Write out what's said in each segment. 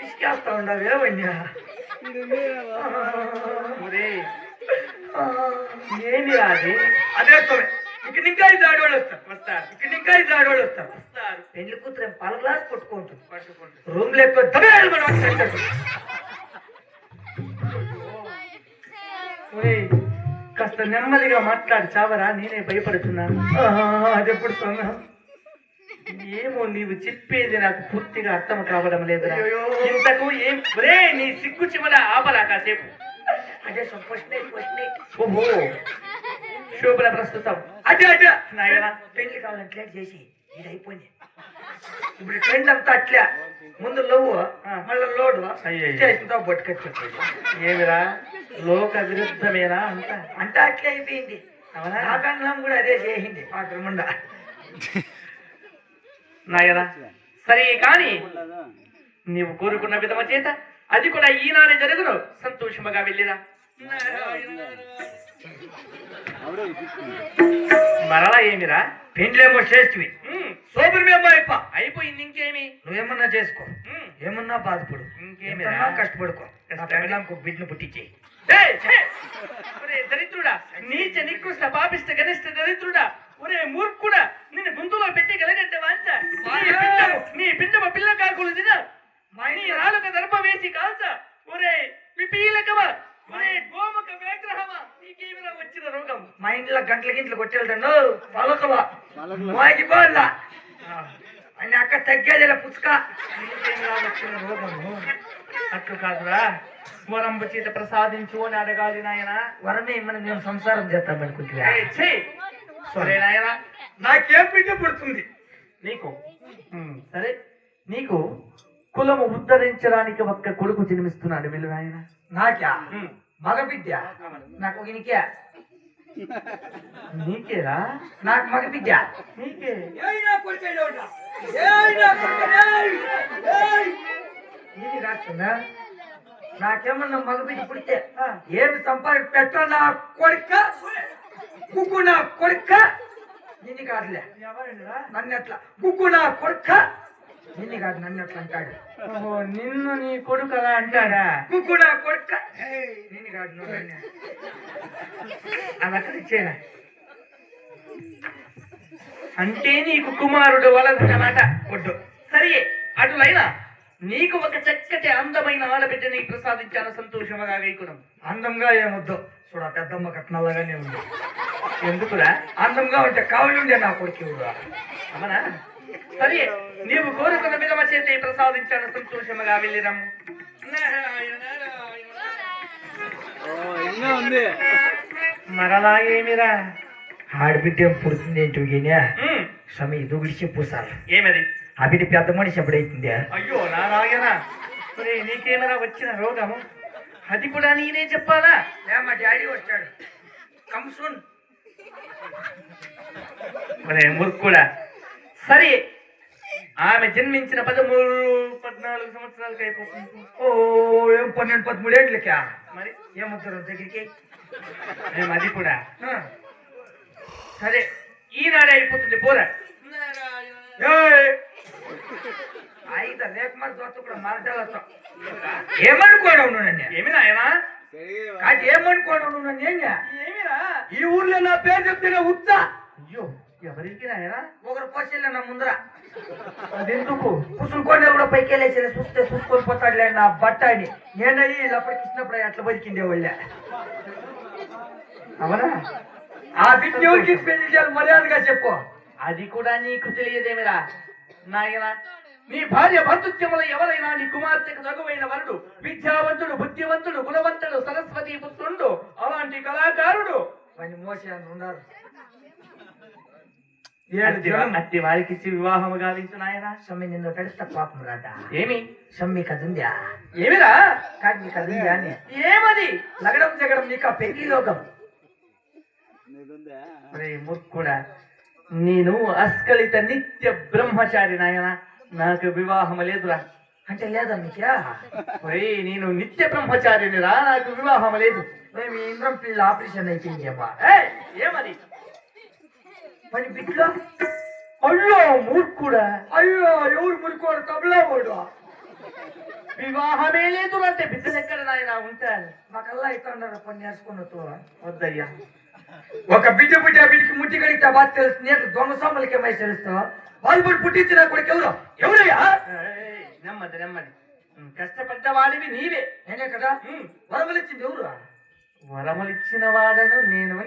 పిసికేస్తా ఉండవే వన్యా ఏంది అది? అదే ఇక్కడ ఇంకా 5 ఆడవాళ్ళు వస్తారు. ఇక్కడ ఇంకా 5 ఆడవాళ్ళు వస్తారు. పెళ్లి కూతురు పాల గ్లాస్ పట్టుకుంటుంది. రూమ్ లేకపోతే కాస్త నెమ్మదిగా మాట్లాడి చావరా, నేనే భయపడుతున్నాను. అది ఎప్పుడు సొన్నా? ఏమో నీవు చెప్పేది నాకు పూర్తిగా అర్థం కావడం లేదురా. ఇంతకు ఏం నీ సిగ్గు చిమల ఆపరా కాసేపు. అదే ఓహో శోభన ప్రస్తుతం అదే నాయన పెళ్లి కావాలని లేట్ చేసి ఇది అయిపోయింది. ఇప్పుడు ట్రెండ్ అంతా అట్లా, ముందు లవ్వు మళ్ళీ లోడు చేసిందో బొట్టుకొచ్చి. ఏమిరా లోక విరుద్ధమేనా అంతా అట్లే అయిపోయింది. నాకన్నం కూడా అదే చేసింది పాత్రముండ నాయనా. సరే కానీ నీవు కోరుకున్న విధమ చేత అది కూడా ఈనాడే జరుగును. సంతోషముగా వెళ్ళిరా. మరలా ఏమిరా? పెండ్లేమో చేస్తువి, సోపురమేమో అయిపోయింది. ఇంకేమి? నువ్వేమన్నా చేసుకో, ఏమన్నా బాధపడు, ఇంకేమన్నా కష్టపడుకో. బిడ్డను పుట్టించేయి. దరిద్రుడా, నీచ నికృష్ట పాపిష్ట గనిష్ట దరిద్రుడా, ఒరే మూర్ఖుడా, నిన్ను గుంతులో పెట్టి గలగట్టే వాంచ నీ పిండమ పిల్ల కాకులు తిన నీ నాలుక దర్భ వేసి కాల్చ. ఒరే విపీలకమా, ఒరే గోముఖ విగ్రహమా, నీకేమిరా వచ్చిన రోగం? మా ఇంట్లో గంటలు కొట్టేళ్తాను పలకవా మాగిపోల్లా అని అక్క తగ్గేదిలా పుచ్చుక. వచ్చిన రోగము అట్లు కాదురా, వరంబు చేత ప్రసాదించు అని అడగాలి నాయన. వరమే మనం మేము సంసారం చేస్తాం అనుకుంటున్నా. సరే నాయన, నాకేం బిడ్డ పుడుతుంది నీకు? సరే, నీకు కులము ఉద్ధరించడానికి ఒక్క కొడుకు జన్మిస్తున్నాడు. వీళ్ళు నాయన. నాకా? మగ బిడ్డ. నాకు నీకే? నీకేరా? నాకు మగ బిడ్డ. నీకే? ఇది రాస్తున్నా. నాకేమన్నా మగ బిడ్డ పుడితే ఏమి సంపాదన పెట్ట నా కొడుక కుక్కు నా కొడుక. నిన్ను కాదులే, నన్ను ఎట్లా కుక్కు నా కొడుక, నిన్ను కాదు నన్ను ఎట్లా అంటాడు. నిన్ను నీ కొడుకు అలా అంటాడా? కుక్కు నా కొడుక, నిన్ను కాదు నువ్వు నన్ను అది అక్కడ ఇచ్చేనా? అంటే నీకు కుమారుడు వలదన్నమాట. వద్దు. సరే, అటులైనా నీకు ఒక చక్కటి అందమైన ఆడబిడ్డని ప్రసాదించాను. సంతోషముగా గైకునం. అందంగా ఏమొద్దు, చూడ పెద్దమ్మ కట్నాలుగానే ఉంది. ఎందుకురా? అందంగా ఉంటే కావాలండే నా కొడుకు. అవునా? సరే, నీవు కోరుకున్న విధమ చేతి ప్రసాదించాను. సంతోషముగా వెళ్ళిరమ్ము. మరలా ఏమిరా? ఆడబిడ్డ పుడుతుంది ఏంటి సమీ ఇది గురించి చెప్పు సార్. ఏమది? ఆ బిడ్డ పెద్ద మనిషి ఎప్పుడైతుందా? అయ్యో నా రాగనా, నీకేమైనా వచ్చిన రోగము? అది కూడా నేనే చెప్పాలా? మా డాడీ వచ్చాడు కంసున్. మరే మురుక్కుడా. సరే, ఆమె జన్మించిన 13-14 సంవత్సరాలకి అయిపోతుంది. ఓ ఏం 12-13 ఏళ్ళకా? మరి ఏమవుతారు దగ్గరికి? మేము అది కూడా. సరే, ఈనాడే అయిపోతుంది. పోరా. ఏమనుకోవడం నన్ను? ఏమి నాయనా? కాదు ఏమనుకోవడం నన్ను? ఏమిరా? ఈ ఊర్లో నా పేరు చెప్తేనే ఉత్సా. అయ్యో, ఎవరికి నాయనా? ఒకరు పోసేలే నా ముందర. అదెందుకు? కూర్చుని కూడా పైకి వెళ్ళేసి చూసుకొని పోతాడులే నా బట్ట అని. నేనయ్యి అప్పటికి ఇచ్చినప్పుడు అట్లా బతికిండే వాళ్ళే. అవునా? ఆ బిడ్డ ఎవరికి పెళ్లి చేయాలి మర్యాదగా చెప్పు. అది కూడా నీకు తెలియదేమిరా నాయన? నీ భార్య బంధుత్వములు ఎవరైనా నీ కుమార్తెకు తగువైన వరుడు, విద్యావంతుడు, బుద్ధివంతుడు, గుణవంతుడు, సరస్వతి పుత్రుడు, అలాంటి కళాకారుడు వాడిని మోసాన్ని ఉన్నారు. అట్టి వారికి ఇచ్చి వివాహము గావించు నాయన. సమ్మె నిన్ను తడిస్తా పాపం రాదా? ఏమి? సమ్మె కదుందా? ఏమిరా? కాదు నీ కదుందా అని. ఏమది? లగడం జగడం నీకు ఆ పెళ్లి లోకం. ముక్కుడా, నేను అస్కలిత నిత్య బ్రహ్మచారి నాయన. నాకు వివాహము లేదురా. అంటే లేదా నీకా? నేను నిత్య బ్రహ్మచారిని రా, నాకు వివాహం లేదు. మేము ఇంద్రం పిల్ల ఆపరేషన్ అయిపోయింది అమ్మా. ఏమది? మరి బిడ్డలో? అయ్యో మూర్ఖుడా. అయ్యో ఎవరు మురుకోడు? తబలా వాడు. వివాహమే లేదు అంటే బిడ్డలు ఎక్కడ నాయన ఉంటాను. మాకల్లా ఇట్లా పని నేర్చుకున్నట్టు వద్దయ్యా. ఒక బిడ్డ పుట్టి ఆ బిడ్డకి ముట్టి కడిగితే బాధ తెలుస్తుంది. అట్లా దొంగ సొమ్మలకి ఏమై తెలుస్తావా? వాళ్ళు పడి పుట్టించిన కొడుకు ఎవరయ్యా? నెమ్మది నెమ్మది. కష్టపడ్డవాడివి నీవే. నేనే కదా. వరమలిచ్చింది ఎవరు? వరములిచ్చిన వాడను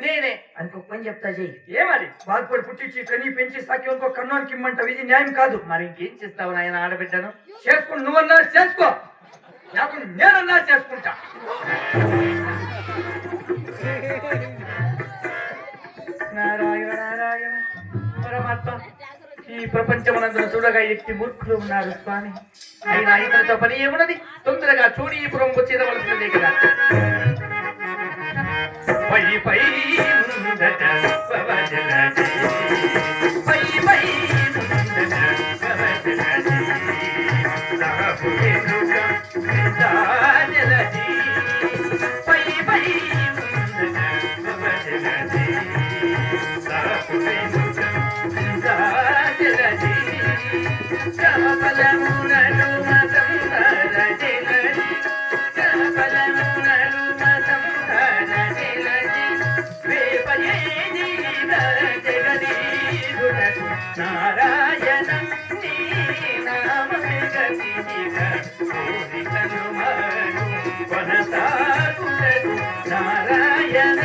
నేనే. అనుకో పని చెప్తా చెయ్యి. ఏమది? బాధపడి పుట్టించి కనీ పెంచి సాకి ఇంకో కన్నానికి ఇమ్మంటావు. ఇది న్యాయం కాదు. మరి ఇంకేం చేస్తావు నాయన ఆడబిడ్డను? చేసుకుని నువ్వన్నా చేసుకో, లేకుండా నేనన్నా చేసుకుంటా. నారాయణ నారాయణ పరమాత్మ, ఈ ప్రపంచమునందున చూడగా ఎట్టి మూర్ఖులు ఉన్నారు స్వామి. అయినా ఇతనితో పని ఏమున్నది? తొందరగా చూడి ఈ పురం వచ్చేదవలసినదే కదా. పై పై ముందట పవజలజి, పై పై ముందట పవజలజి, సాపుకే దుఃఖ దాజలజి, పై పై ముందట పవజలజి, సాపుకే దుఃఖ దాజలజి, కమలమునను మసందరజలజి, కమలమునను మసందరజలజి, వేపయేని జగదీశుడకు నారాయణ నీ నామమే గతినిగా కోరికను మను కొనసాగుటకు నారాయణ.